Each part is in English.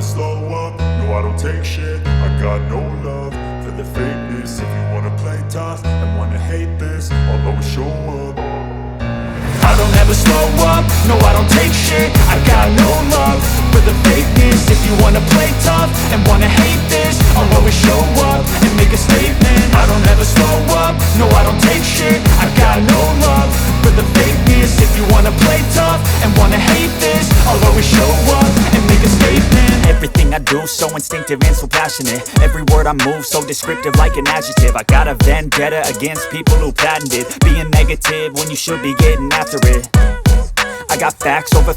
slow up, no I don't take shit. I got no love for the fakeness. If you wanna play tough and wanna hate this, I'll always show up. I don't ever slow up, no I don't take shit. I got no love for the fakeness. If you wanna play tough and wanna hate this, I'll always show up and make a statement. I don't ever slow up, no I don't take shit. I got no love for the fakeness. If you wanna play tough and wanna hate this, I'll always show up and make a statement. Everything I do so instinctive and so passionate. Every word I move so descriptive like an adjective. I got a vendetta against people who patented being negative when you should be getting after it. I got facts over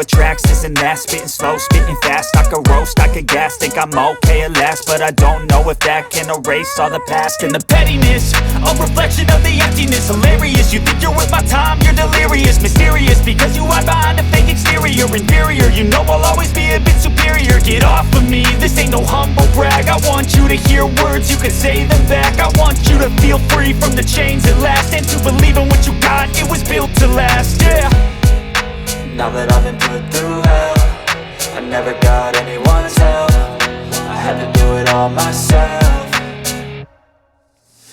tracks, this and that. Spitting slow, spitting fast. I could roast, I could gas. Think I'm okay at last, but I don't know if that can erase all the past. And the pettiness, a reflection of the emptiness. Hilarious, you think you're worth my time, you're delirious. Mysterious, because you hide behind a fake exterior. Inferior, you know I'll always be a bit superior. Get off of me, this ain't no humble brag. I want you to hear words, you can say them back. I want you to feel free from the chains at last, and to believe in what you got, it was built to last, yeah. Now that I've been put through hell, I never got anyone's help. I had to do it all myself.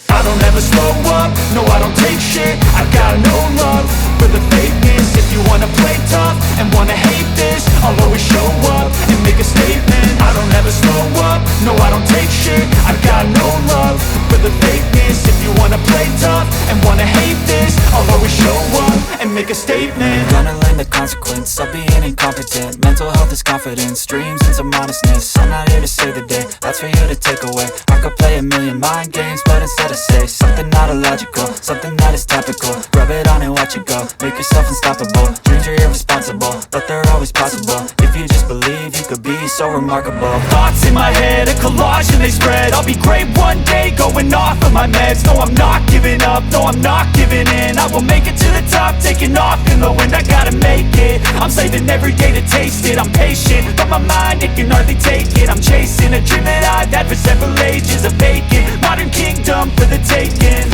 I don't ever slow up, no I don't take shit. I got no love for the fakeness. If you wanna play tough and wanna hate this, I'll always show up and make a statement. I don't ever slow up, no I don't take shit. I got no love for the fakeness. If you wanna play tough and wanna hate this, I'll always show up and make a statement. Gonna learn the consequence of being incompetent. Mental health is confidence, dreams and some honestness. I'm not here to save the day, that's for you to take away. I could play a million mind games, but instead I say something not illogical, something that is topical. Rub it on and watch it go, make yourself unstoppable. Dreams are irresponsible, but they're always possible. If you just believe, you could be so remarkable. Thoughts in my head, a collage and they spread. I'll be great one day, going off of my meds. No, I'm not giving up, no, I'm not giving in. I will make it to the top, taking off in the wind. I gotta make it, I'm saving every day to taste it. I'm patient, but my mind, it can hardly take it. I'm chasing a dream that I've had for several ages. A vacant, modern kingdom for the taking.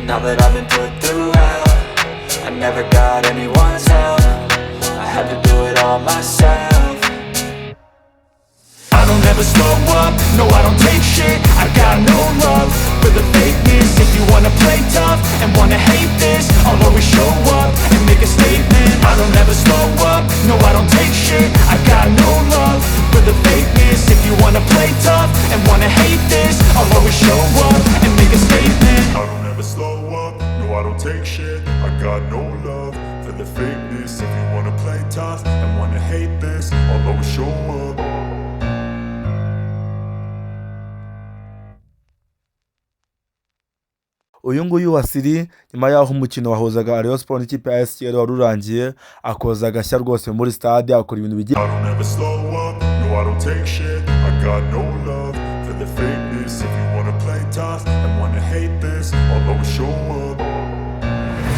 Now that I've been put through hell, I never got anyone's help. I had to do it all myself. I don't ever slow up, no I don't take shit. I got no love for the fakeness. If you wanna play tough and wanna hate this, I'll always show up and make a statement. I don't ever slow up, no I don't take shit. I got no love for the fakeness. If you wanna play tough and wanna hate this, I'll always show up and make a statement. I don't ever slow up, no I don't take shit. I got no love for the fakeness. If you wanna play tough and wanna hate this, I'll always show up. uyu nguyu WASILI nyuma yaho umukino wahuzaga Rayon Sport n'ikipe ya STADE wari urangiye akoza agashya rwose muri stade akora ibintu bigiye. I don't ever slow up, no I don't take shit. I got no love for the fakeness. If you wanna play tough and wanna hate this, I'll always show up.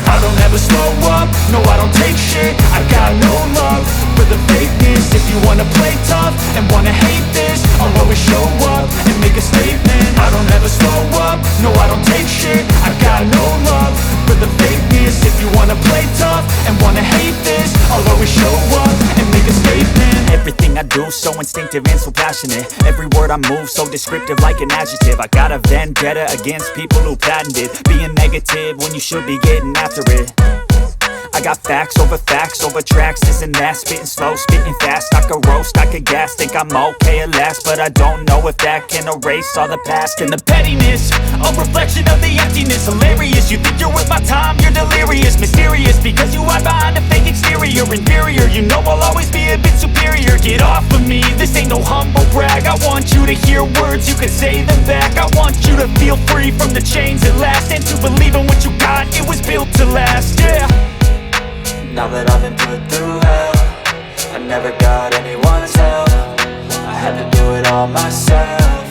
I don't ever slow up, no I don't take shit. I got no love for the fakeness. If you wanna play tough and wanna hate this, I'll always show up and make a statement. I don't ever slow up, no I don't take shit. I got no love for the fakeness. If you wanna play tough and wanna hate this, I'll always show up and make a statement. Everything I do so instinctive and so passionate. Every word I move so descriptive like an adjective. I got a vendetta against people who patented being negative when you should be getting after it. I got facts over tracks, this and that. Spitting slow, spitting fast. I could roast, I could gas. Think I'm okay at last, but I don't know if that can erase all the past. And the pettiness, a reflection of the emptiness. Hilarious, you think you're worth my time, you're delirious. Mysterious, because you hide behind a fake exterior. Inferior, you know I'll always be a bit superior. Get off of me, this ain't no humble brag. I want you to hear words, you can say them back. I want you to feel free from the chains at last, and to believe in what you got, it was built to last, yeah. Now that I've been put through hell, I never got anyone's help. I had to do it all myself.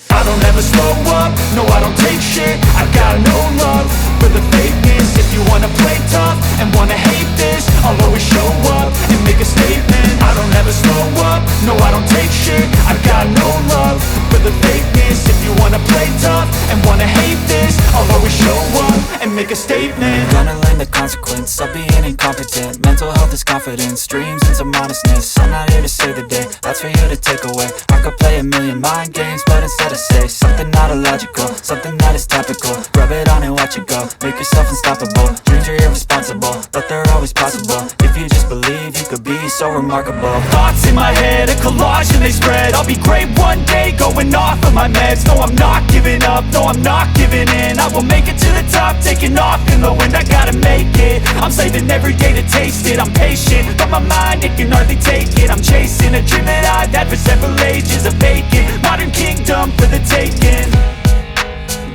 I don't ever slow up, no I don't take shit. I got no love for the fakeness. If you wanna play tough and wanna hate this, I'll always show up and make a statement. I don't ever slow up, no I don't take shit. I got no love for the fakeness. If you wanna play tough and wanna hate this, I'll always show up and make a statement. Gonna learn the consequence of being incompetent. Mental health is confidence, dreams and some honestness. I'm not here to save the day, that's for you to take away. I could play a million mind games, but instead I say something not illogical, something that is topical. Rub it on and watch it go, make yourself unstoppable. Dreams are irresponsible, but they're always possible. If you just believe, you could be so remarkable. Thoughts in my head, a collage and they spread. I'll be great one day, going off of my meds. No, I'm not giving up, no, I'm not giving in. I will make it to the top, taking off in the wind. I gotta make it, I'm saving every day to taste it. I'm patient, but my mind, it can hardly take it. I'm chasing a dream that I've had for several ages. A vacant, modern kingdom for the taking.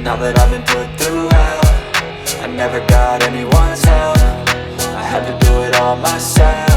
Now that I've been put through hell, I never got anyone's help. I had to do it all myself.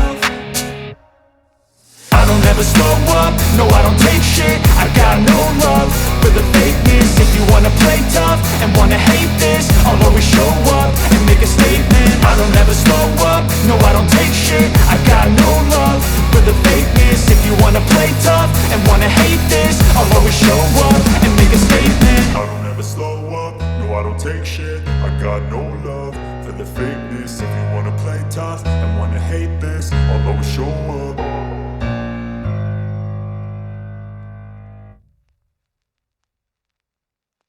I don't ever slow up, no I don't take shit. I got no love for the fakeness. If you wanna play tough and wanna hate this, I'll always show up and make a statement. I don't ever slow up, no I don't take shit. I got no love for the fakeness. If you wanna play tough and wanna hate this, I'll always show up and make a statement. I don't ever slow up, no I don't take shit. I got no love for the fakeness. If you wanna play tough and wanna hate this, I'll always show up